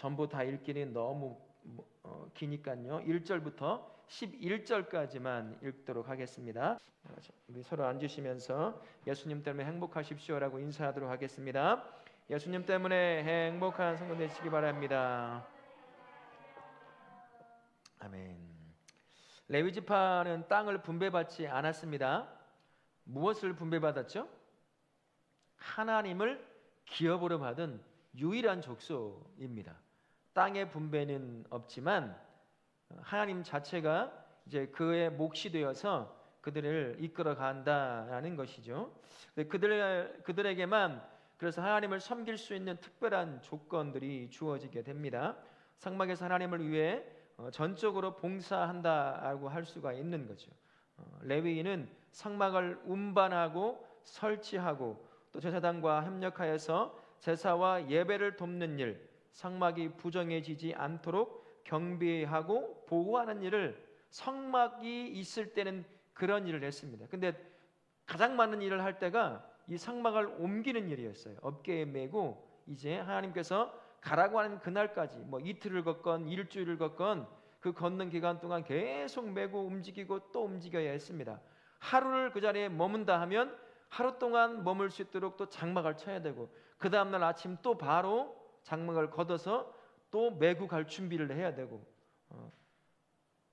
전부 다 읽기는 너무 기니까요. 1절부터 11절까지만 읽도록 하겠습니다. 우리 서로 앉으시면서 예수님 때문에 행복하십시오라고 인사하도록 하겠습니다. 예수님 때문에 행복한 성도 되시기 바랍니다. 아멘. 레위 지파는 땅을 분배받지 않았습니다. 무엇을 분배받았죠? 하나님을 기업으로 받은 유일한 족속입니다. 땅의 분배는 없지만 하나님 자체가 이제 그의 몫이 되어서 그들을 이끌어 간다라는 것이죠. 그들에게만 그래서 하나님을 섬길 수 있는 특별한 조건들이 주어지게 됩니다. 성막에서 하나님을 위해 전적으로 봉사한다라고 할 수가 있는 거죠. 레위인은 성막을 운반하고 설치하고 또 제사장과 협력하여서 제사와 예배를 돕는 일, 성막이 부정해지지 않도록 경비하고 보호하는 일을 성막이 있을 때는 그런 일을 했습니다. 근데 가장 많은 일을 할 때가 이 성막을 옮기는 일이었어요. 어깨에 메고 이제 하나님께서 가라고 하는 그날까지 뭐 이틀을 걷건 일주일을 걷건 그 걷는 기간 동안 계속 메고 움직이고 또 움직여야 했습니다. 하루를 그 자리에 머문다 하면 하루 동안 머물 수 있도록 또 장막을 쳐야 되고 그 다음날 아침 또 바로 장막을 걷어서 또 메고 갈 준비를 해야 되고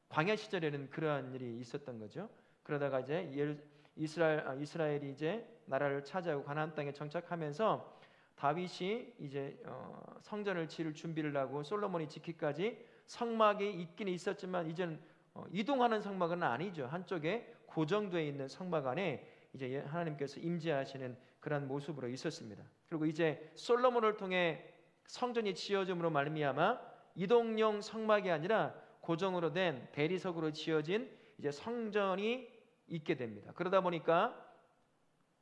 광야 시절에는 그러한 일이 있었던 거죠. 그러다가 이제 이스라엘이 이제 나라를 차지하고 가나안 땅에 정착하면서 다윗이 이제 성전을 지을 준비를 하고 솔로몬이 짓기까지 성막이 있긴 있었지만 이제는 이동하는 성막은 아니죠. 한쪽에 고정되어 있는 성막 안에 이제 하나님께서 임재하시는 그런 모습으로 있었습니다. 그리고 이제 솔로몬을 통해 성전이 지어짐으로 말미암아 이동용 성막이 아니라 고정으로 된 대리석으로 지어진 이제 성전이 있게 됩니다. 그러다 보니까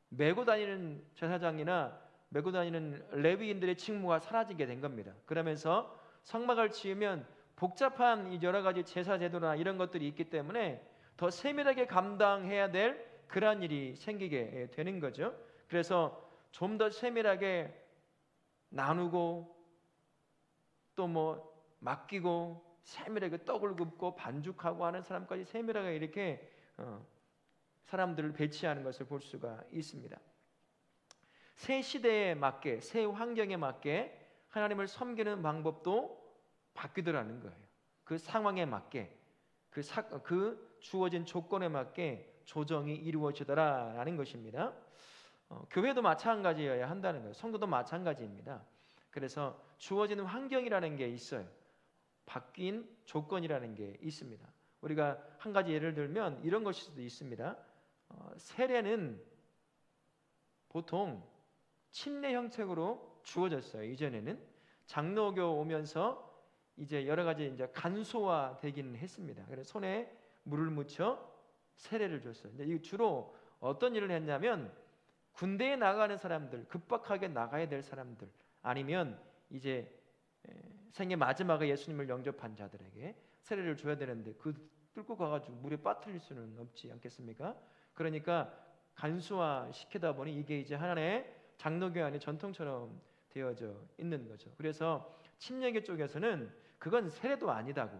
메고 다니는 제사장이나 메고 다니는 레위인들의 직무가 사라지게 된 겁니다. 그러면서 성막을 지으면 복잡한 여러 가지 제사 제도나 이런 것들이 있기 때문에 더 세밀하게 감당해야 될 그런 일이 생기게 되는 거죠. 그래서 좀 더 세밀하게 나누고 또 뭐 맡기고 세밀하게 떡을 굽고 반죽하고 하는 사람까지 세밀하게 이렇게 사람들을 배치하는 것을 볼 수가 있습니다. 새 시대에 맞게 새 환경에 맞게 하나님을 섬기는 방법도 바뀌더라는 거예요. 그 상황에 맞게 그 주어진 조건에 맞게 조정이 이루어지더라라는 것입니다. 교회도 마찬가지여야 한다는 거예요. 성도도 마찬가지입니다. 그래서 주어지는 환경이라는 게 있어요. 바뀐 조건이라는 게 있습니다. 우리가 한 가지 예를 들면 이런 것일 수도 있습니다. 세례는 보통 침례 형식으로 주어졌어요. 이전에는 장로교 오면서 이제 여러 가지 이제 간소화되기는 했습니다. 그래서 손에 물을 묻혀 세례를 줬어요. 근데 이 주로 어떤 일을 했냐면 군대에 나가는 사람들, 급박하게 나가야 될 사람들, 아니면 이제 생애 마지막에 예수님을 영접한 자들에게 세례를 줘야 되는데 그 뚫고 가가지고 물에 빠뜨릴 수는 없지 않겠습니까? 그러니까 간소화 시키다 보니 이게 이제 하나의 장로교 안의 전통처럼 되어져 있는 거죠. 그래서 침례교 쪽에서는 그건 세례도 아니다고,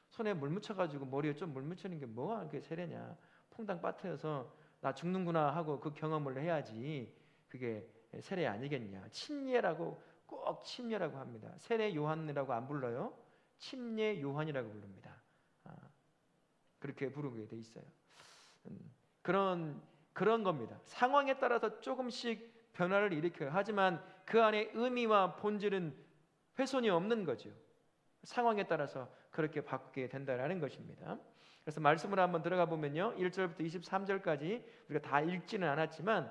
손에 물 묻혀가지고 머리에 좀 물 묻히는 게 뭐가 그게 세례냐, 퐁당 빠뜨려서 나 죽는구나 하고 그 경험을 해야지 그게 세례 아니겠냐. 침례라고 꼭 침례라고 합니다. 세례 요한이라고 안 불러요. 침례 요한이라고 부릅니다. 그렇게 부르게 돼 있어요. 그런 겁니다. 상황에 따라서 조금씩 변화를 일으켜요. 하지만 그 안에 의미와 본질은 훼손이 없는 거죠. 상황에 따라서 그렇게 바꾸게 된다라는 것입니다. 그래서 말씀을 한번 들어가 보면요, 1절부터 23절까지 우리가 다 읽지는 않았지만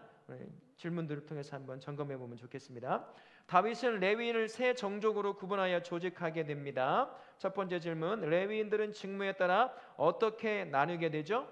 질문들을 통해서 한번 점검해 보면 좋겠습니다. 다윗은 레위인을 세 정족으로 구분하여 조직하게 됩니다. 첫 번째 질문, 레위인들은 직무에 따라 어떻게 나누게 되죠?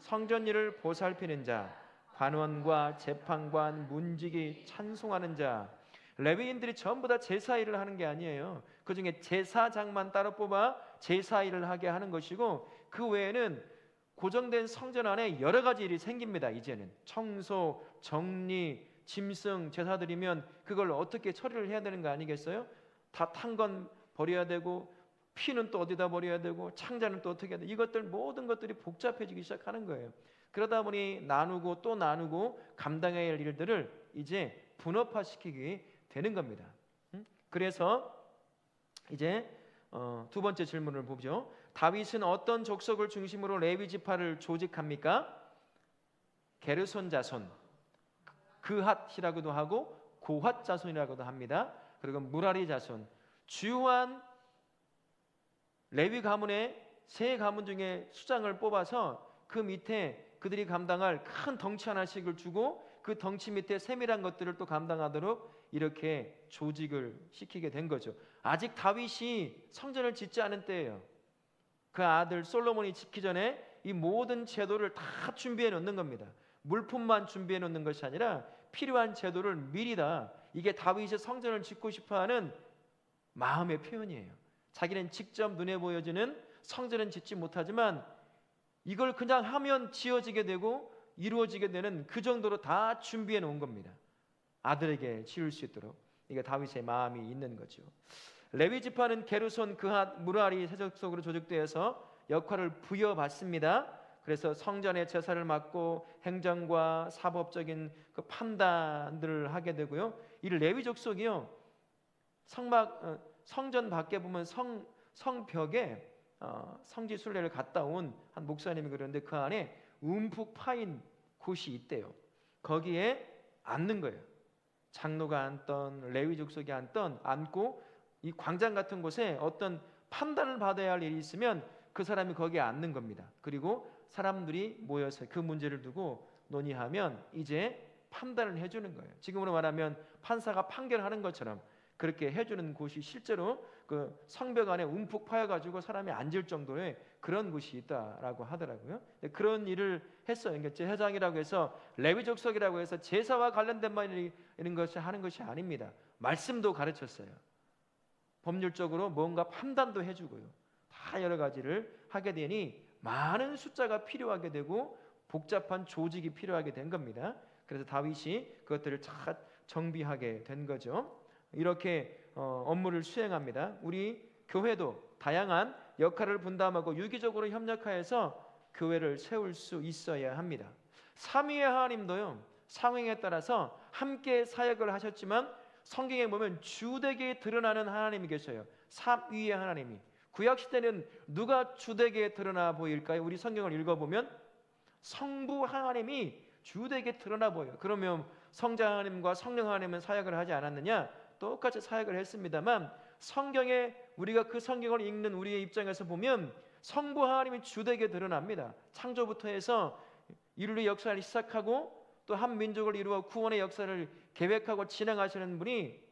성전 일을 보살피는 자, 관원과 재판관, 문지기, 찬송하는 자. 레위인들이 전부 다 제사 일을 하는 게 아니에요. 그 중에 제사장만 따로 뽑아 제사 일을 하게 하는 것이고, 그 외에는 고정된 성전 안에 여러 가지 일이 생깁니다. 이제는 청소, 정리, 짐승 제사 드리면 그걸 어떻게 처리를 해야 되는 거 아니겠어요? 다 탄 건 버려야 되고 피는 또 어디다 버려야 되고 창자는 또 어떻게 해야 돼. 이것들 모든 것들이 복잡해지기 시작하는 거예요. 그러다 보니 나누고 또 나누고 감당해야 할 일들을 이제 분업화시키게 되는 겁니다. 그래서 이제 두 번째 질문을 보죠. 다윗은 어떤 족속을 중심으로 레위 지파를 조직합니까? 게르손 자손, 그핫이라고도 하고 고핫 자손이라고도 합니다. 그리고 무라리 자손, 주요한 레위 가문의 세 가문 중에 수장을 뽑아서 그 밑에 그들이 감당할 큰 덩치 하나씩을 주고 그 덩치 밑에 세밀한 것들을 또 감당하도록 이렇게 조직을 시키게 된 거죠. 아직 다윗이 성전을 짓지 않은 때예요. 그 아들 솔로몬이 짓기 전에 이 모든 제도를 다 준비해 놓는 겁니다. 물품만 준비해 놓는 것이 아니라 필요한 제도를 미리 다, 이게 다윗이 성전을 짓고 싶어하는 마음의 표현이에요. 자기는 직접 눈에 보여지는 성전은 짓지 못하지만 이걸 그냥 하면 지어지게 되고 이루어지게 되는 그 정도로 다 준비해 놓은 겁니다. 아들에게 지을 수 있도록. 이게 다윗의 마음이 있는 거죠. 레위 지파는 게르손, 그핫, 무라리 세족속으로 조직되어서 역할을 부여받습니다. 그래서 성전의 제사를 맡고 행정과 사법적인 그 판단들을 하게 되고요. 이 레위 족속이요, 성전 밖에 보면 성벽에 성지 순례를 갔다 온 한 목사님이 그러는데 그 안에 움푹 파인 곳이 있대요. 거기에 앉는 거예요. 장로가 앉던 레위 족속이 앉고 이 광장 같은 곳에 어떤 판단을 받아야 할 일이 있으면 그 사람이 거기에 앉는 겁니다. 그리고 사람들이 모여서 그 문제를 두고 논의하면 이제 판단을 해주는 거예요. 지금으로 말하면 판사가 판결하는 것처럼 그렇게 해주는 곳이 실제로 그 성벽 안에 움푹 파여가지고 사람이 앉을 정도의 그런 곳이 있다라고 하더라고요. 그런 일을 했어요. 그러니까 제사장이라고 해서 레위 족속이라고 해서 제사와 관련된 말 이런 것을 하는 것이 아닙니다. 말씀도 가르쳤어요. 법률적으로 뭔가 판단도 해주고요. 다 여러 가지를 하게 되니 많은 숫자가 필요하게 되고 복잡한 조직이 필요하게 된 겁니다. 그래서 다윗이 그것들을 잘 정비하게 된 거죠. 이렇게 업무를 수행합니다. 우리 교회도 다양한 역할을 분담하고 유기적으로 협력하여서 교회를 세울 수 있어야 합니다. 삼위의 하나님도요, 상황에 따라서 함께 사역을 하셨지만 성경에 보면 주되게 드러나는 하나님이 계셔요. 삼위의 하나님이. 구약시대는 누가 주되게 드러나 보일까요? 우리 성경을 읽어보면 성부 하나님이 주되게 드러나 보여요. 그러면 성자 하나님과 성령 하나님은 사역을 하지 않았느냐? 똑같이 사역을 했습니다만 성경에 우리가 그 성경을 읽는 우리의 입장에서 보면 성부 하나님이 주되게 드러납니다. 창조부터 해서 인류의 역사를 시작하고 또 한 민족을 이루어 구원의 역사를 계획하고 진행하시는 분이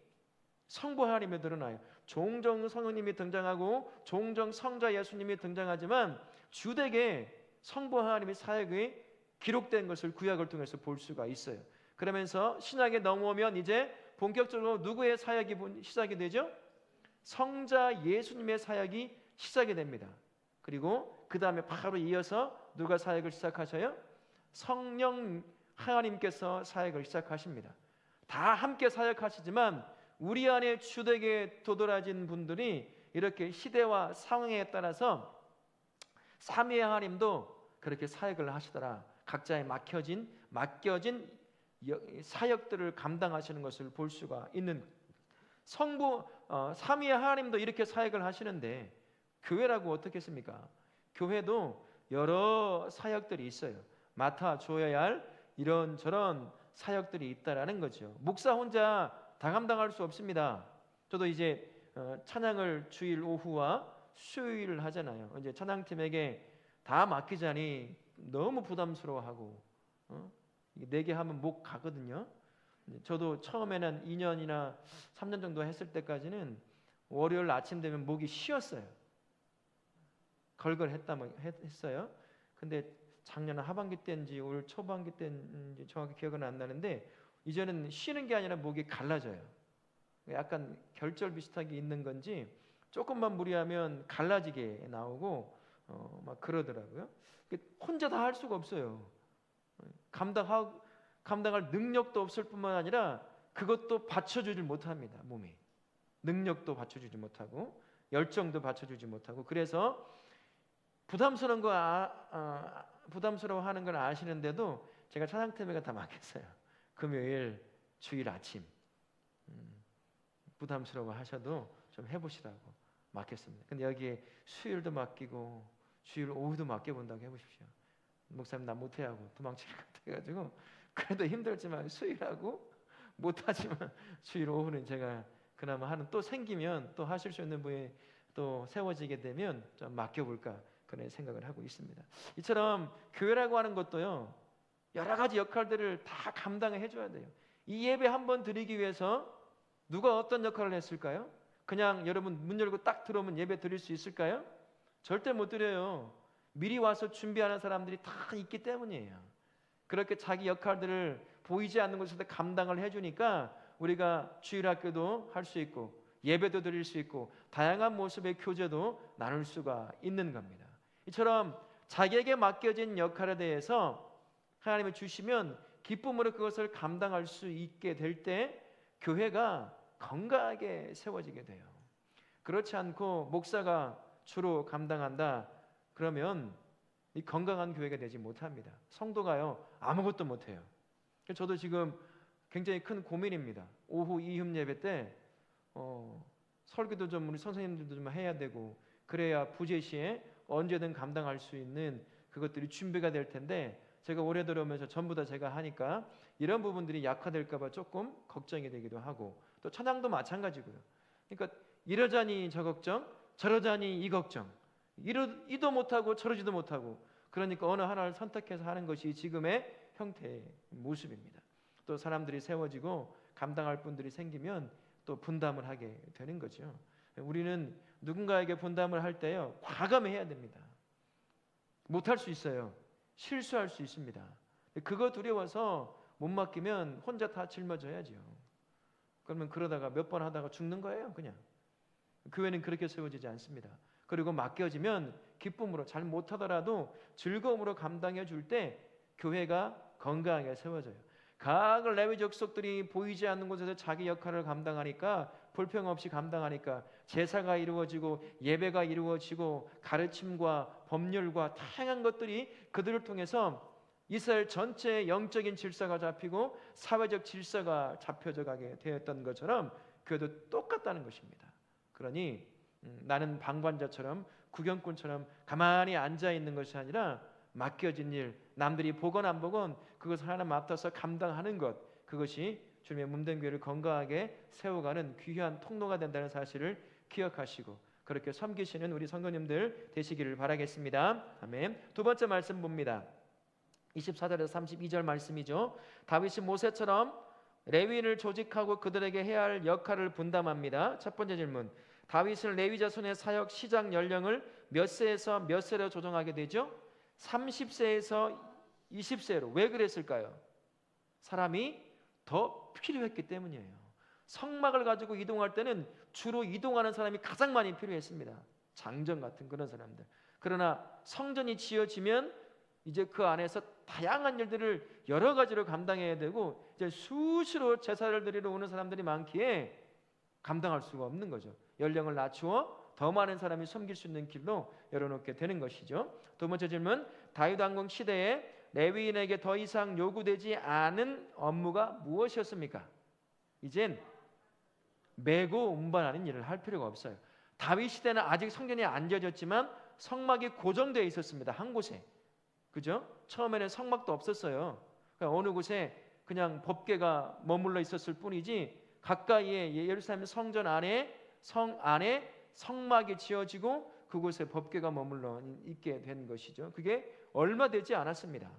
성부 하나님이 드러나요. 종종 성령님이 등장하고 종종 성자 예수님이 등장하지만 주되게 성부 하나님의 사역이 기록된 것을 구약을 통해서 볼 수가 있어요. 그러면서 신약에 넘어오면 이제 본격적으로 누구의 사역이 시작이 되죠? 성자 예수님의 사역이 시작이 됩니다. 그리고 그 다음에 바로 이어서 누가 사역을 시작하셔요? 성령 하나님께서 사역을 시작하십니다. 다 함께 사역하시지만 우리 안에 주되게 도드라진 분들이 이렇게 시대와 상황에 따라서 삼위의 하나님도 그렇게 사역을 하시더라. 각자의 맡겨진 사역들을 감당하시는 것을 볼 수가 있는 성부 삼위의 하나님도 이렇게 사역을 하시는데 교회라고 어떻게 했습니까? 교회도 여러 사역들이 있어요. 맡아줘야 할 이런저런 사역들이 있다라는 거죠. 목사 혼자 다 감당할 수 없습니다. 저도 이제 찬양을 주일 오후와 수요일을 하잖아요. 이제 찬양팀에게 다 맡기자니 너무 부담스러워하고 내게 하면 목 가거든요. 저도 처음에는 2년이나 3년 정도 했을 때까지는 월요일 아침 되면 목이 쉬었어요. 했어요. 근데 작년 하반기 때인지 올 초반기 때인지 정확히 기억은 안 나는데 이제는 쉬는 게 아니라 목이 갈라져요. 약간 결절 비슷하게 있는 건지 조금만 무리하면 갈라지게 나오고 막 그러더라고요. 혼자 다 할 수가 없어요. 감당할 능력도 없을 뿐만 아니라 그것도 받쳐주질 못합니다. 몸이. 능력도 받쳐주지 못하고 열정도 받쳐주지 못하고 그래서 부담스러워하는 걸 아시는데도 제가 차상태배가 다 맡겼어요. 금요일, 주일 아침 부담스러워하셔도 좀 해보시라고 맡겼습니다. 근데 여기에 수요일도 맡기고 주일 오후도 맡겨본다고 해보십시오. 목사님 나 못해하고 도망칠 것 같아가지고 그래도 힘들지만 수요일하고 못하지만 주일 오후는 제가 그나마 하는 또 생기면 또 하실 수 있는 분이 또 세워지게 되면 좀 맡겨볼까 그런 생각을 하고 있습니다. 이처럼 교회라고 하는 것도요 여러 가지 역할들을 다 감당해 줘야 돼요. 이 예배 한번 드리기 위해서 누가 어떤 역할을 했을까요? 그냥 여러분 문 열고 딱 들어오면 예배 드릴 수 있을까요? 절대 못 드려요. 미리 와서 준비하는 사람들이 다 있기 때문이에요. 그렇게 자기 역할들을 보이지 않는 곳에서 감당을 해주니까 우리가 주일학교도 할 수 있고 예배도 드릴 수 있고 다양한 모습의 교제도 나눌 수가 있는 겁니다. 이처럼 자기에게 맡겨진 역할에 대해서 하나님이 주시면 기쁨으로 그것을 감당할 수 있게 될 때 교회가 건강하게 세워지게 돼요. 그렇지 않고 목사가 주로 감당한다 그러면 이 건강한 교회가 되지 못합니다. 성도가요 아무것도 못해요. 저도 지금 굉장히 큰 고민입니다. 오후 이흠 예배 때 설교도 좀 우리 선생님들도 좀 해야 되고 그래야 부재시에 언제든 감당할 수 있는 그것들이 준비가 될 텐데 제가 올해 들어오면서 전부 다 제가 하니까 이런 부분들이 약화될까 봐 조금 걱정이 되기도 하고 또 찬양도 마찬가지고요. 그러니까 이러자니 저 걱정 저러자니 이 걱정 이도 못하고 저러지도 못하고 그러니까 어느 하나를 선택해서 하는 것이 지금의 형태의 모습입니다. 또 사람들이 세워지고 감당할 분들이 생기면 또 분담을 하게 되는 거죠. 우리는 누군가에게 분담을 할 때요 과감해야 됩니다. 못할 수 있어요. 실수할 수 있습니다. 그거 두려워서 못 맡기면 혼자 다 짊어져야죠. 그러면 그러다가 몇 번 하다가 죽는 거예요. 그냥 교회는 그렇게 세워지지 않습니다. 그리고 맡겨지면 기쁨으로 잘 못하더라도 즐거움으로 감당해 줄 때 교회가 건강하게 세워져요. 각 레위 족속들이 보이지 않는 곳에서 자기 역할을 감당하니까 불평 없이 감당하니까 제사가 이루어지고 예배가 이루어지고 가르침과 법률과 다양한 것들이 그들을 통해서 이스라엘 전체의 영적인 질서가 잡히고 사회적 질서가 잡혀져 가게 되었던 것처럼 교회도 똑같다는 것입니다. 그러니 나는 방관자처럼 구경꾼처럼 가만히 앉아 있는 것이 아니라 맡겨진 일, 남들이 보건 안 보건 그것을 하나 맡아서 감당하는 것, 그것이 주님의 몸된 교회를 건강하게 세워가는 귀한 통로가 된다는 사실을 기억하시고 그렇게 섬기시는 우리 성도님들 되시기를 바라겠습니다. 아멘. 두 번째 말씀 봅니다. 24절에서 32절 말씀이죠. 다윗이 모세처럼 레위인을 조직하고 그들에게 해야 할 역할을 분담합니다. 첫 번째 질문. 다윗은 레위 자손의 사역 시작 연령을 몇 세에서 몇 세로 조정하게 되죠? 30세에서 20세로. 왜 그랬을까요? 사람이 더 필요했기 때문이에요. 성막을 가지고 이동할 때는 주로 이동하는 사람이 가장 많이 필요했습니다. 장정 같은 그런 사람들. 그러나 성전이 지어지면 이제 그 안에서 다양한 일들을 여러 가지로 감당해야 되고 이제 수시로 제사를 드리러 오는 사람들이 많기에 감당할 수가 없는 거죠. 연령을 낮추어 더 많은 사람이 섬길 수 있는 길로 열어놓게 되는 것이죠. 두 번째 질문. 다윗 왕국 시대에 레위인에게 더 이상 요구되지 않은 업무가 무엇이었습니까? 이젠 메고 운반하는 일을 할 필요가 없어요. 다윗 시대는 아직 성전이 안 지어졌지만 성막이 고정되어 있었습니다. 한 곳에. 그죠? 처음에는 성막도 없었어요. 그러니까 어느 곳에 그냥 법궤가 머물러 있었을 뿐이지 가까이에 예루살렘 성전 안에 성 안에 성막이 지어지고 그곳에 법궤가 머물러 있게 된 것이죠. 그게 얼마 되지 않았습니다.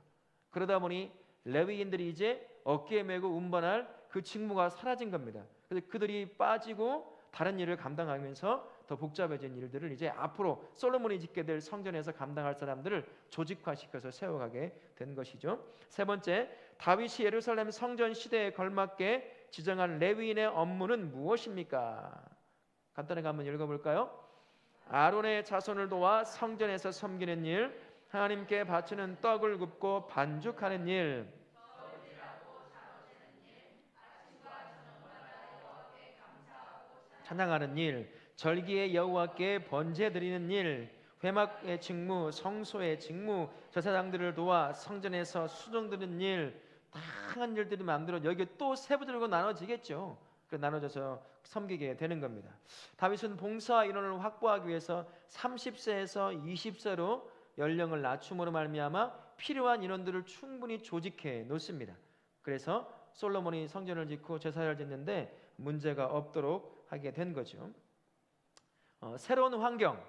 그러다 보니 레위인들이 이제 어깨에 메고 운반할 그 직무가 사라진 겁니다. 그래서 그들이 빠지고 다른 일을 감당하면서 더 복잡해진 일들을 이제 앞으로 솔로몬이 짓게 될 성전에서 감당할 사람들을 조직화시켜서 세워가게 된 것이죠. 세 번째, 다윗이 예루살렘 성전 시대에 걸맞게 지정한 레위인의 업무는 무엇입니까? 간단하게 한번 읽어볼까요? 아론의 자손을 도와 성전에서 섬기는 일, 하나님께 바치는 떡을 굽고 반죽하는 일, 찬양하는 일, 절기에 여호와께 번제 드리는 일, 회막의 직무, 성소의 직무, 제사장들을 도와 성전에서 수종 드리는 일, 다양한 일들이 만들어 여기 또 세부적으로 나눠지겠죠. 그 나눠져서 섬기게 되는 겁니다. 다윗은 봉사 인원을 확보하기 위해서 30세에서 20세로 연령을 낮춤으로 말미암아 필요한 인원들을 충분히 조직해 놓습니다. 그래서 솔로몬이 성전을 짓고 제사를 짓는데 문제가 없도록 하게 된 거죠. 새로운 환경,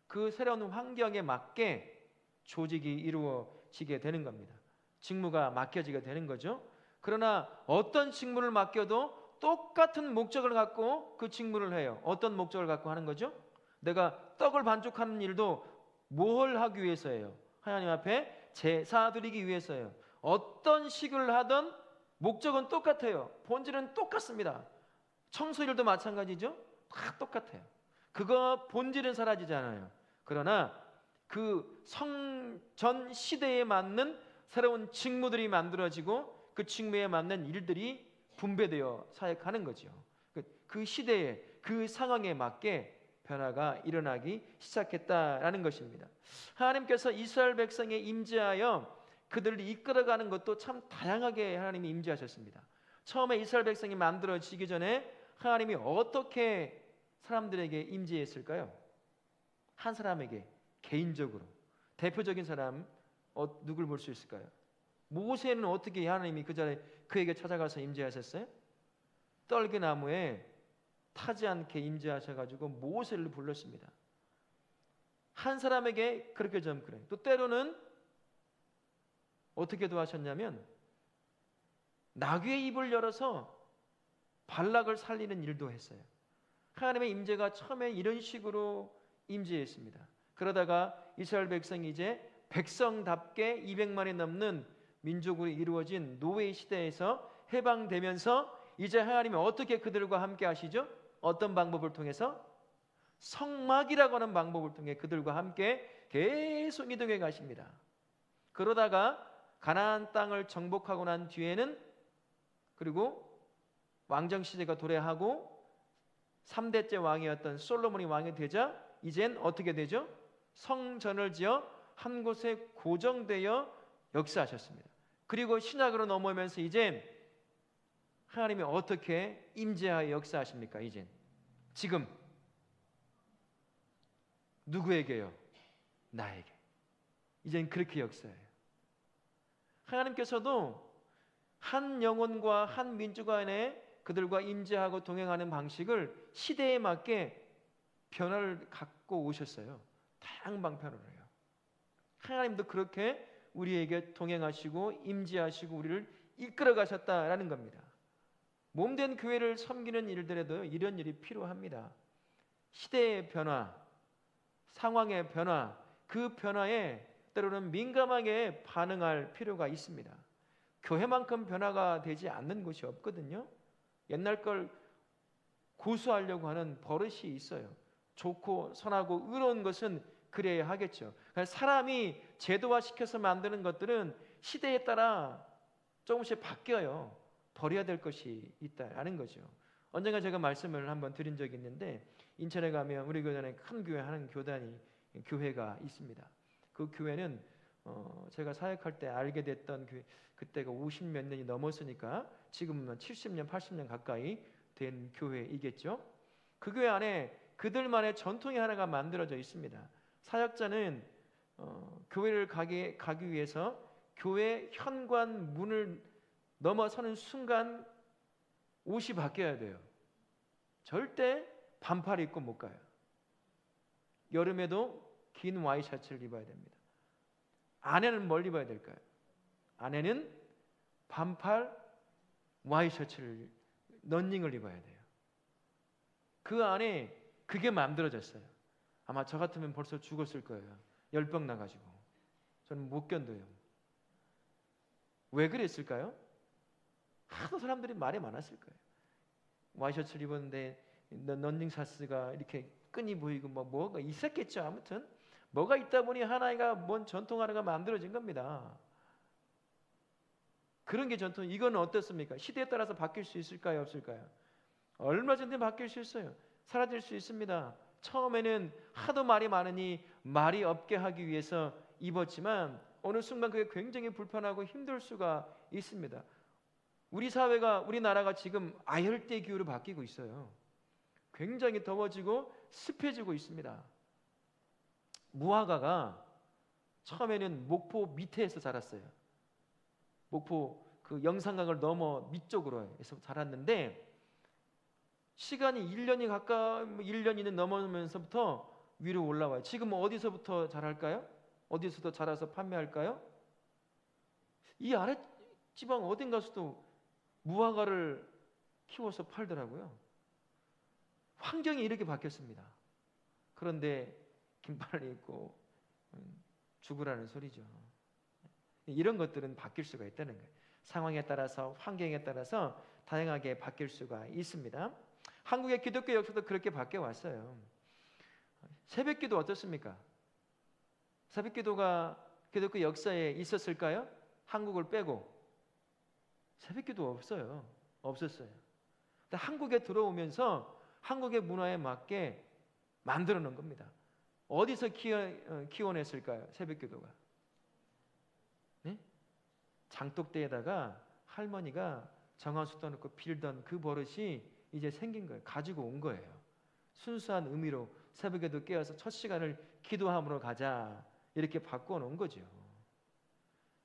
그 새로운 환경에 맞게 조직이 이루어지게 되는 겁니다. 직무가 맡겨지게 되는 거죠. 그러나 어떤 직무를 맡겨도 똑같은 목적을 갖고 그 직무를 해요. 어떤 목적을 갖고 하는 거죠? 내가 떡을 반죽하는 일도 뭘 하기 위해서예요? 하나님 앞에 제사 드리기 위해서예요. 어떤 식을 하든 목적은 똑같아요. 본질은 똑같습니다. 청소일도 마찬가지죠. 다 똑같아요. 그거 본질은 사라지지 않아요. 그러나 그 성전 시대에 맞는 새로운 직무들이 만들어지고 그 직무에 맞는 일들이 분배되어 사역하는 거죠. 그 시대에 그 상황에 맞게 변화가 일어나기 시작했다라는 것입니다. 하나님께서 이스라엘 백성에 임재하여 그들을 이끌어가는 것도 참 다양하게 하나님이 임재하셨습니다. 처음에 이스라엘 백성이 만들어지기 전에 하나님이 어떻게 사람들에게 임재했을까요? 한 사람에게 개인적으로 대표적인 사람 누굴 볼 수 있을까요? 모세는 어떻게 하나님이 그 자리에 그에게 찾아가서 임재하셨어요? 떨기나무에 타지 않게 임재하셔가지고 모세를 불렀습니다. 한 사람에게 그렇게 좀 그래. 또 때로는 어떻게도 하셨냐면 나귀의 입을 열어서 발락을 살리는 일도 했어요. 하나님의 임재가 처음에 이런 식으로 임재했습니다. 그러다가 이스라엘 백성이 이제 백성답게 200만이 넘는 민족으로 이루어진 노예 시대에서 해방되면서 이제 하나님이 어떻게 그들과 함께 하시죠? 어떤 방법을 통해서? 성막이라고 하는 방법을 통해 그들과 함께 계속 이동해 가십니다. 그러다가 가나안 땅을 정복하고 난 뒤에는 그리고 왕정 시대가 도래하고 3대째 왕이었던 솔로몬이 왕이 되자 이젠 어떻게 되죠? 성전을 지어 한 곳에 고정되어 역사하셨습니다. 그리고 신약으로 넘어오면서 이젠 하나님이 어떻게 임재하여 역사하십니까? 이젠 지금 누구에게요? 나에게. 이젠 그렇게 역사해요. 하나님께서도 한 영혼과 한 민족 안에 그들과 임재하고 동행하는 방식을 시대에 맞게 변화를 갖고 오셨어요. 다양한 방편으로 해요. 하나님도 그렇게 우리에게 동행하시고 임재하시고 우리를 이끌어 가셨다라는 겁니다. 몸된 교회를 섬기는 일들에도 이런 일이 필요합니다. 시대의 변화, 상황의 변화, 그 변화에 때로는 민감하게 반응할 필요가 있습니다. 교회만큼 변화가 되지 않는 곳이 없거든요. 옛날 걸 고수하려고 하는 버릇이 있어요. 좋고 선하고 의로운 것은 그래야 하겠죠. 사람이 제도화시켜서 만드는 것들은 시대에 따라 조금씩 바뀌어요. 버려야 될 것이 있다라는 거죠. 언젠가 제가 말씀을 한번 드린 적이 있는데 인천에 가면 우리 교단에 큰 교회 하는 교회가 있습니다. 그 교회는 제가 사역할 때 알게 됐던 그때가 50몇 년이 넘었으니까 지금은 70년, 80년 가까이 된 교회이겠죠. 그 교회 안에 그들만의 전통이 하나가 만들어져 있습니다. 사역자는 교회를 가기 위해서 교회 현관 문을 넘어서는 순간 옷이 바뀌어야 돼요. 절대 반팔 입고 못 가요. 여름에도 긴 와이셔츠를 입어야 됩니다. 아내는 뭘 입어야 될까요? 아내는 반팔 와이셔츠를 런닝을 입어야 돼요. 그 안에 그게 만들어졌어요. 아마 저 같으면 벌써 죽었을 거예요. 열병 나가지고. 저는 못 견뎌요. 왜 그랬을까요? 하도 사람들이 말이 많았을 거예요. 와이셔츠를 입었는데 런닝 샤츠가 이렇게 끈이 보이고 뭐가 있었겠죠. 아무튼 뭐가 있다 보니 하나가 뭔 전통 하나가 만들어진 겁니다. 그런 게 전통. 이건 어떻습니까? 시대에 따라서 바뀔 수 있을까요? 없을까요? 얼마든지 바뀔 수 있어요. 사라질 수 있습니다. 처음에는 하도 말이 많으니 말이 없게 하기 위해서 입었지만 어느 순간 그게 굉장히 불편하고 힘들 수가 있습니다. 우리 사회가, 우리나라가 지금 아열대 기후로 바뀌고 있어요. 굉장히 더워지고 습해지고 있습니다. 무화과가 처음에는 목포 밑에서 자랐어요. 목포 그 영산강을 넘어 밑쪽으로 해서 자랐는데 시간이 1년이 가까이 1년이는 넘어오면서부터 위로 올라와요. 지금 어디서부터 자랄까요? 어디서부터 자라서 판매할까요? 이 아래 지방 어딘가서도 무화과를 키워서 팔더라고요. 환경이 이렇게 바뀌었습니다. 그런데 긴팔을 입고 죽으라는 소리죠. 이런 것들은 바뀔 수가 있다는 거예요. 상황에 따라서, 환경에 따라서 다양하게 바뀔 수가 있습니다. 한국의 기독교 역사도 그렇게 바뀌어 왔어요. 새벽기도 어떻습니까? 새벽기도가 기독교 역사에 있었을까요? 한국을 빼고 새벽기도 없어요. 없었어요. 근데 한국에 들어오면서 한국의 문화에 맞게 만들어 놓은 겁니다. 어디서 키워냈을까요? 새벽기도가. 네? 장독대에다가 할머니가 정화수 떠놓고 빌던 그 버릇이 이제 생긴 거예요. 가지고 온 거예요. 순수한 의미로 새벽에도 깨어서 첫 시간을 기도함으로 가자 이렇게 바꿔놓은 거죠.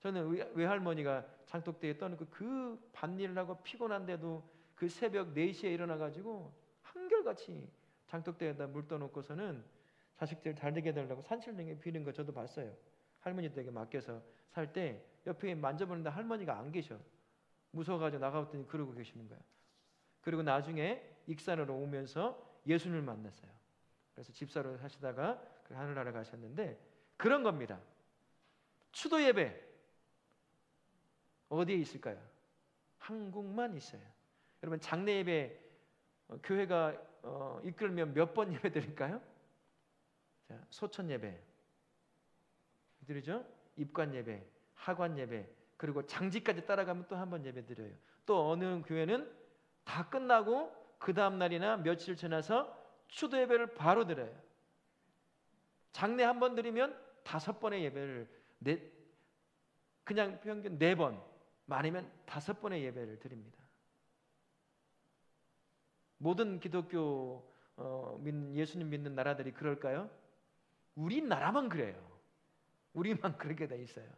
저는 외할머니가 장독대에 떠놓고 그 밭일을 하고 피곤한데도 그 새벽 4시에 일어나가지고 한결같이 장독대에다 물 떠놓고서는 자식들 잘 되게 해달라고 산신령에 비는 거 저도 봤어요. 할머니 댁에 맡겨서 살 때 옆에 만져보는데 할머니가 안 계셔. 무서워가지고 나가봤더니 그러고 계시는 거예요. 그리고 나중에 익산으로 오면서 예수님을 만났어요. 그래서 집사로 하시다가 하늘나라 가셨는데 그런 겁니다. 추도 예배 어디에 있을까요? 한국만 있어요. 여러분 장례 예배 교회가 이끌면 몇 번 예배 드릴까요? 자, 소천 예배 드리죠. 입관 예배, 하관 예배, 그리고 장지까지 따라가면 또 한 번 예배 드려요. 또 어느 교회는 다 끝나고 그 다음 날이나 며칠 지나서 추도 예배를 바로 드려요. 장례 한 번 드리면 5번의 예배를 그냥 평균 4번, 많으면 5번의 예배를 드립니다. 모든 기독교 예수님 믿는 나라들이 그럴까요? 우리나라만 그래요. 우리만 그렇게 돼 있어요.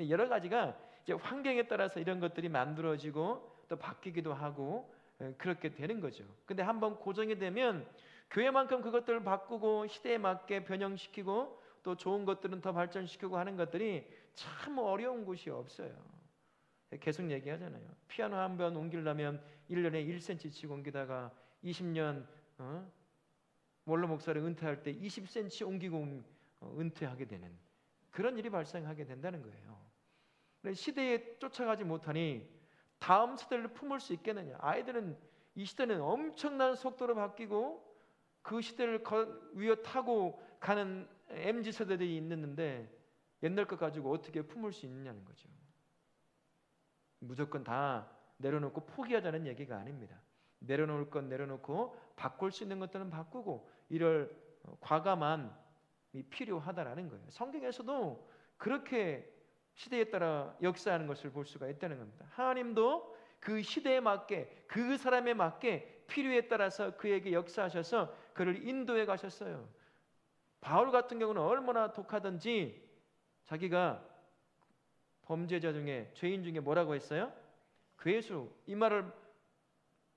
여러 가지가 이제 환경에 따라서 이런 것들이 만들어지고 또 바뀌기도 하고 그렇게 되는 거죠. 근데 한번 고정이 되면 교회만큼 그것들을 바꾸고 시대에 맞게 변형시키고 또 좋은 것들은 더 발전시키고 하는 것들이 참 어려운 곳이 없어요. 계속 얘기하잖아요. 피아노 한 번 옮기려면 1년에 1cm 치고 옮기다가 20년 원로 목사를 은퇴할 때 20cm 옮기고 은퇴하게 되는 그런 일이 발생하게 된다는 거예요. 시대에 쫓아가지 못하니 다음 세대를 품을 수 있겠느냐. 아이들은 이 시대는 엄청난 속도로 바뀌고 그 시대를 위어 타고 가는 MZ세대들이 있는데 옛날 것 가지고 어떻게 품을 수 있느냐는 거죠. 무조건 다 내려놓고 포기하자는 얘기가 아닙니다. 내려놓을 건 내려놓고 바꿀 수 있는 것들은 바꾸고 이럴 과감함이 필요하다라는 거예요. 성경에서도 그렇게 시대에 따라 역사하는 것을 볼 수가 있다는 겁니다. 하나님도 그 시대에 맞게 그 사람에 맞게 필요에 따라서 그에게 역사하셔서 그를 인도해 가셨어요. 바울 같은 경우는 얼마나 독하든지 자기가 범죄자 중에 죄인 중에 뭐라고 했어요? 괴수. 이 말을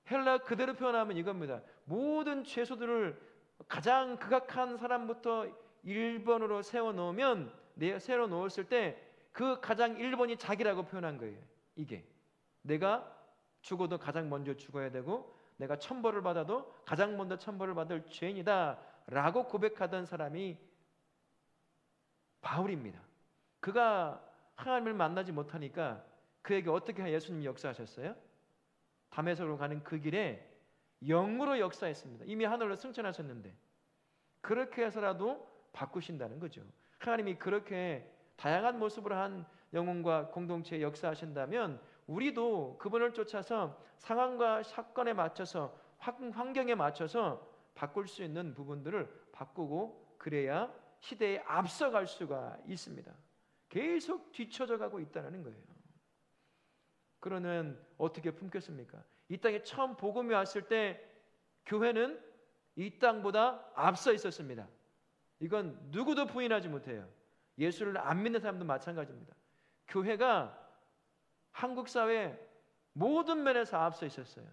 헬라 그대로 표현하면 이겁니다. 모든 죄수들을 가장 극악한 사람부터 1번으로 세워놓으면 세워놓았을 때 그 가장 1번이 자기라고 표현한 거예요. 이게 내가 죽어도 가장 먼저 죽어야 되고 내가 천벌을 받아도 가장 먼저 천벌을 받을 죄인이다 라고 고백하던 사람이 바울입니다. 그가 하나님을 만나지 못하니까 그에게 어떻게 예수님이 역사하셨어요? 다메섹으로 가는 그 길에 영으로 역사했습니다. 이미 하늘로 승천하셨는데 그렇게 해서라도 바꾸신다는 거죠. 하나님이 그렇게 다양한 모습으로 한 영혼과 공동체에 역사하신다면 우리도 그분을 쫓아서 상황과 사건에 맞춰서 환경에 맞춰서 바꿀 수 있는 부분들을 바꾸고 그래야 시대에 앞서갈 수가 있습니다. 계속 뒤처져 가고 있다는 거예요. 그러면 어떻게 품겠습니까? 이 땅에 처음 복음이 왔을 때 교회는 이 땅보다 앞서 있었습니다. 이건 누구도 부인하지 못해요. 예수를 안 믿는 사람도 마찬가지입니다. 교회가 한국 사회 모든 면에서 앞서 있었어요.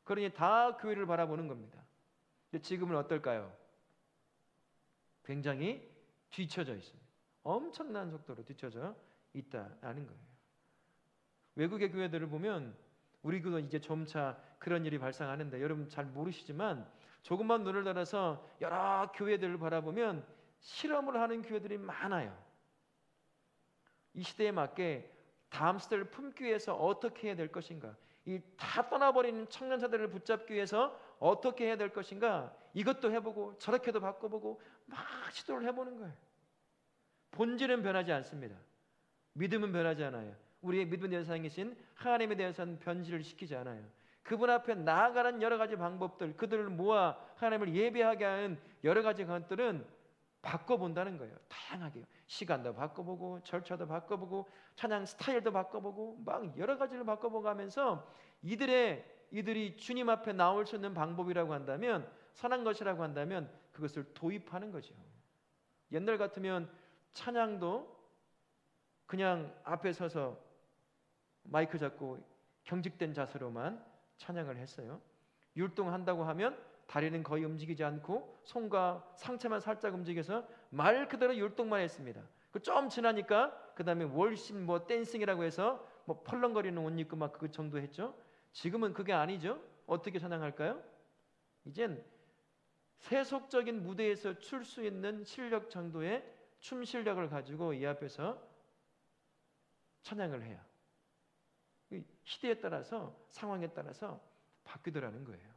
그러니 다 교회를 바라보는 겁니다. 근데 지금은 어떨까요? 굉장히 뒤처져 있습니다. 엄청난 속도로 뒤처져 있다는 거예요. 외국의 교회들을 보면 우리 교회도 이제 점차 그런 일이 발생하는데 여러분 잘 모르시지만 조금만 눈을 달아서 여러 교회들을 바라보면 실험을 하는 교회들이 많아요. 이 시대에 맞게 다음 시대를 품기 위해서 어떻게 해야 될 것인가, 이 다 떠나버리는 청년사들을 붙잡기 위해서 어떻게 해야 될 것인가, 이것도 해보고 저렇게도 바꿔보고 막 시도를 해보는 거예요. 본질은 변하지 않습니다. 믿음은 변하지 않아요. 우리의 믿음의 대상이신 하나님에 대해서는 변질을 시키지 않아요. 그분 앞에 나아가는 여러 가지 방법들, 그들을 모아 하나님을 예배하게 하는 여러 가지 것들은 바꿔본다는 거예요. 다양하게 시간도 바꿔보고 절차도 바꿔보고 찬양 스타일도 바꿔보고 막 여러 가지를 바꿔보고 하면서 이들이 주님 앞에 나올 수 있는 방법이라고 한다면, 선한 것이라고 한다면 그것을 도입하는 거죠. 옛날 같으면 찬양도 그냥 앞에 서서 마이크 잡고 경직된 자세로만 찬양을 했어요. 율동한다고 하면 다리는 거의 움직이지 않고 손과 상체만 살짝 움직여서 말 그대로 율동만 했습니다. 좀 지나니까 그 다음에 월십 댄싱이라고 해서 펄렁거리는 옷 입고 막 그 정도 했죠. 지금은 그게 아니죠. 어떻게 찬양할까요? 이젠 세속적인 무대에서 출 수 있는 실력 정도의 춤 실력을 가지고 이 앞에서 찬양을 해요. 시대에 따라서 상황에 따라서 바뀌더라는 거예요.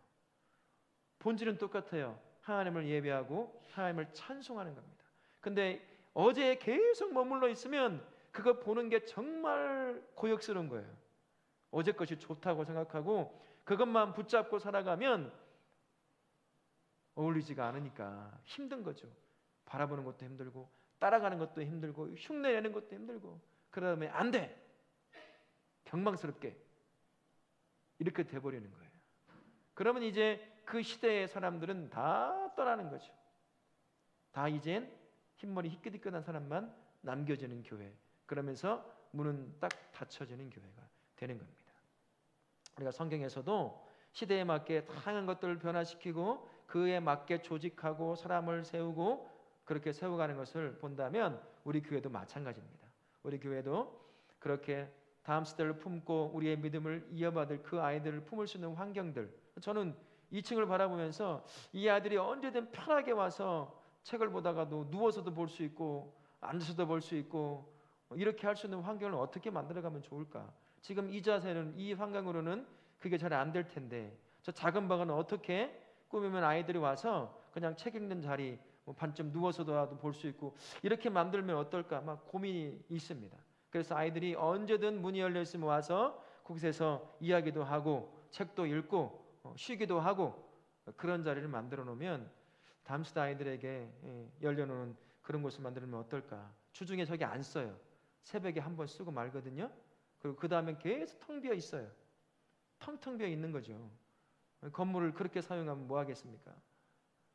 본질은 똑같아요. 하나님을 예배하고 하나님을 찬송하는 겁니다. 근데 어제에 계속 머물러 있으면 그거 보는 게 정말 고역스러운 거예요. 어제 것이 좋다고 생각하고 그것만 붙잡고 살아가면 어울리지가 않으니까 힘든 거죠. 바라보는 것도 힘들고 따라가는 것도 힘들고 흉내내는 것도 힘들고, 그러다 보면 안 돼! 경망스럽게 이렇게 돼버리는 거예요. 그러면 이제 그 시대의 사람들은 다 떠나는 거죠. 다 이젠 흰머리 희끗희끗한 사람만 남겨지는 교회, 그러면서 문은 딱 닫혀지는 교회가 되는 겁니다. 우리가 성경에서도 시대에 맞게 다양한 것들을 변화시키고 그에 맞게 조직하고 사람을 세우고 그렇게 세워가는 것을 본다면 우리 교회도 마찬가지입니다. 우리 교회도 그렇게 다음 시대를 품고 우리의 믿음을 이어받을 그 아이들을 품을 수 있는 환경들, 저는 2층을 바라보면서 이 아이들이 언제든 편하게 와서 책을 보다가도 누워서도 볼 수 있고 앉아서도 볼 수 있고 이렇게 할 수 있는 환경을 어떻게 만들어가면 좋을까. 지금 이 자세는, 이 환경으로는 그게 잘 안 될 텐데 저 작은 방은 어떻게 꾸미면 아이들이 와서 그냥 책 읽는 자리 반쯤 누워서도 볼 수 있고 이렇게 만들면 어떨까 막 고민이 있습니다. 그래서 아이들이 언제든 문이 열려 있으면 와서 그곳에서 이야기도 하고 책도 읽고 쉬기도 하고 그런 자리를 만들어 놓으면 다음 시대 아이들에게 열려놓은 그런 곳을 만들면 어떨까. 주중에 저기 안 써요. 새벽에 한 번 쓰고 말거든요. 그리고 그 다음엔 계속 텅 비어 있어요. 텅텅 비어 있는 거죠. 건물을 그렇게 사용하면 뭐 하겠습니까?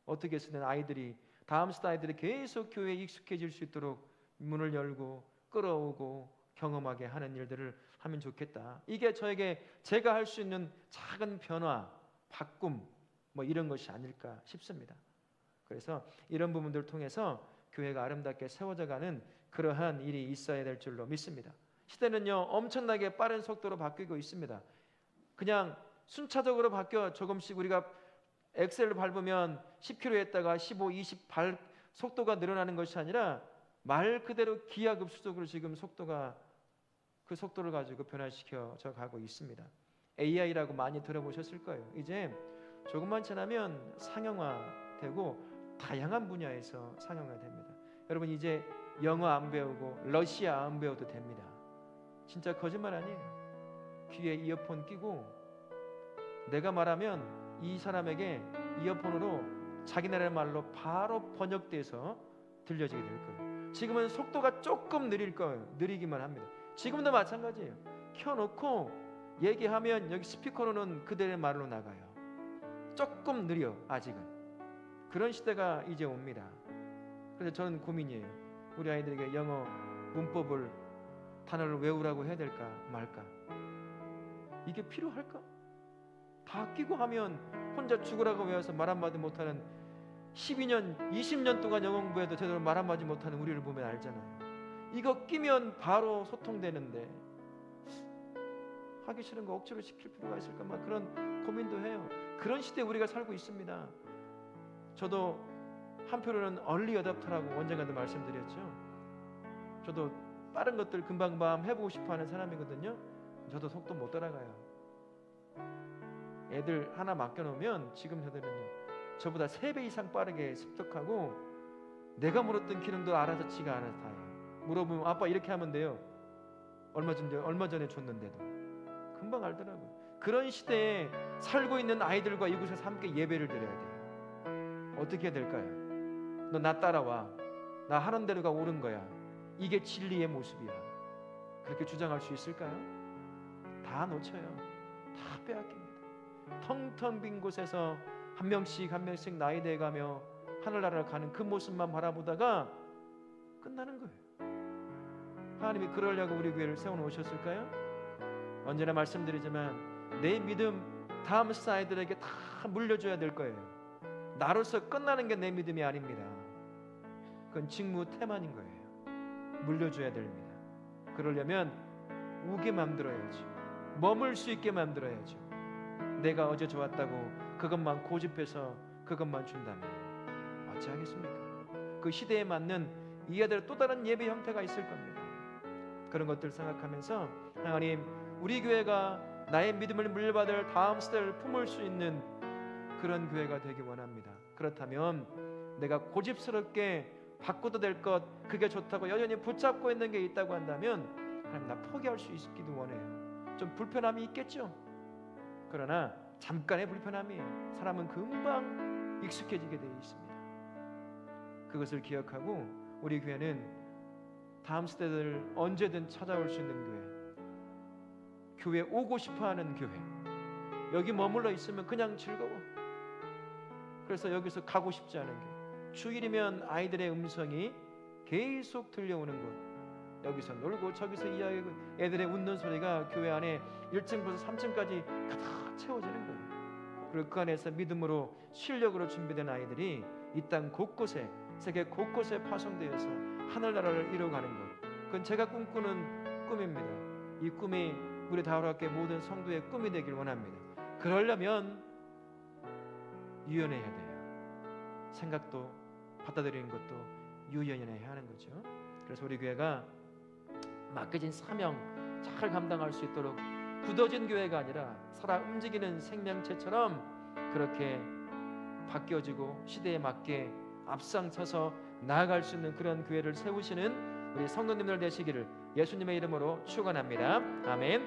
어떻게 쓰든 아이들이, 다음 시대 아이들이 계속 교회에 익숙해질 수 있도록 문을 열고 끌어오고 경험하게 하는 일들을 하면 좋겠다. 이게 저에게 제가 할 수 있는 작은 변화, 바꿈 이런 것이 아닐까 싶습니다. 그래서 이런 부분들을 통해서 교회가 아름답게 세워져가는 그러한 일이 있어야 될 줄로 믿습니다. 시대는요 엄청나게 빠른 속도로 바뀌고 있습니다. 그냥 순차적으로 바뀌어 조금씩 우리가 엑셀을 밟으면 10km 했다가 15, 20 속도가 늘어나는 것이 아니라 말 그대로 기하급수적으로 지금 그 속도를 가지고 변화시켜져 가고 있습니다. AI라고 많이 들어보셨을 거예요. 이제 조금만 지나면 상용화되고 다양한 분야에서 상용화됩니다. 여러분 이제 영어 안 배우고 러시아 안 배워도 됩니다. 진짜 거짓말 아니에요. 귀에 이어폰 끼고 내가 말하면 이 사람에게 이어폰으로 자기 나라 말로 바로 번역돼서 들려지게 될 거예요. 지금은 속도가 조금 느릴 거예요. 느리기만 합니다. 지금도 마찬가지예요. 켜놓고 얘기하면 여기 스피커로는 그들의 말로 나가요. 조금 느려 아직은. 그런 시대가 이제 옵니다. 그래서 저는 고민이에요. 우리 아이들에게 영어 문법을 단어를 외우라고 해야 될까 말까? 이게 필요할까? 다 끼고 하면 혼자 죽으라고 외워서 말 한마디 못하는 12년, 20년 동안 영어 공부해도 제대로 말 한마디 못하는 우리를 보면 알잖아요. 이거 끼면 바로 소통되는데 하기 싫은 거 억지로 시킬 필요가 있을까? 막 그런 고민도 해요. 그런 시대에 우리가 살고 있습니다. 저도 한편으로는 얼리 어답터라고 언젠가도 말씀드렸죠. 저도 빠른 것들 금방금방 해보고 싶어하는 사람이거든요. 저도 속도 못 따라가요. 애들 하나 맡겨놓으면 지금 저들은요 저보다 3배 이상 빠르게 습득하고 내가 물었던 기능도 알아서 지가 알아서 다 해요. 물어보면 아빠 이렇게 하면 돼요. 얼마 전에 줬는데도 금방 알더라고요. 그런 시대에 살고 있는 아이들과 이곳에서 함께 예배를 드려야 돼요. 어떻게 해야 될까요? 너 나 따라와. 나 하는 대로가 옳은 거야. 이게 진리의 모습이야. 그렇게 주장할 수 있을까요? 다 놓쳐요. 다 빼앗깁니다. 텅텅 빈 곳에서 한 명씩 한 명씩 나이 돼가며 하늘나라를 가는 그 모습만 바라보다가 끝나는 거예요. 하나님이 그러려고 우리 교회를 세워놓으셨을까요? 언제나 말씀드리지만 내 믿음 다음 사이들에게 다 물려줘야 될 거예요. 나로서 끝나는 게 내 믿음이 아닙니다. 그건 직무 태만인 거예요. 물려줘야 됩니다. 그러려면 우게 만들어야죠. 머물 수 있게 만들어야죠. 내가 어제 좋았다고 그것만 고집해서 그것만 준다면 어찌하겠습니까? 그 시대에 맞는 이해대로 또 다른 예배 형태가 있을 겁니다. 그런 것들 생각하면서 하나님 우리 교회가 나의 믿음을 물려받을 다음 세대를 품을 수 있는 그런 교회가 되기 원합니다. 그렇다면 내가 고집스럽게 바꿔도 될 것 그게 좋다고 여전히 붙잡고 있는 게 있다고 한다면 하나님 나 포기할 수 있기도 원해요. 좀 불편함이 있겠죠. 그러나 잠깐의 불편함이에요. 사람은 금방 익숙해지게 되어 있습니다. 그것을 기억하고 우리 교회는 다음 세대들 언제든 찾아올 수 있는 교회 오고 싶어하는 교회. 여기 머물러 있으면 그냥 즐거워. 그래서 여기서 가고 싶지 않은 교회. 주일이면 아이들의 음성이 계속 들려오는 곳. 여기서 놀고 저기서 이야기하고 애들의 웃는 소리가 교회 안에 1층부터 3층까지 가득 채워지는 거예요. 그리고 그 안에서 믿음으로 실력으로 준비된 아이들이 이 땅 곳곳에 세계 곳곳에 파송되어서 하늘나라를 이루어가는 것. 그건 제가 꿈꾸는 꿈입니다. 이 꿈이 우리 다우라교회 모든 성도의 꿈이 되길 원합니다. 그러려면 유연해야 돼요. 생각도 받아들이는 것도 유연해야 하는 거죠. 그래서 우리 교회가 맡겨진 사명 잘 감당할 수 있도록 굳어진 교회가 아니라 살아 움직이는 생명체처럼 그렇게 바뀌어지고 시대에 맞게 앞장서서 나아갈 수 있는 그런 교회를 세우시는 우리 성도님들 되시기를 예수님의 이름으로 축원합니다. 아멘.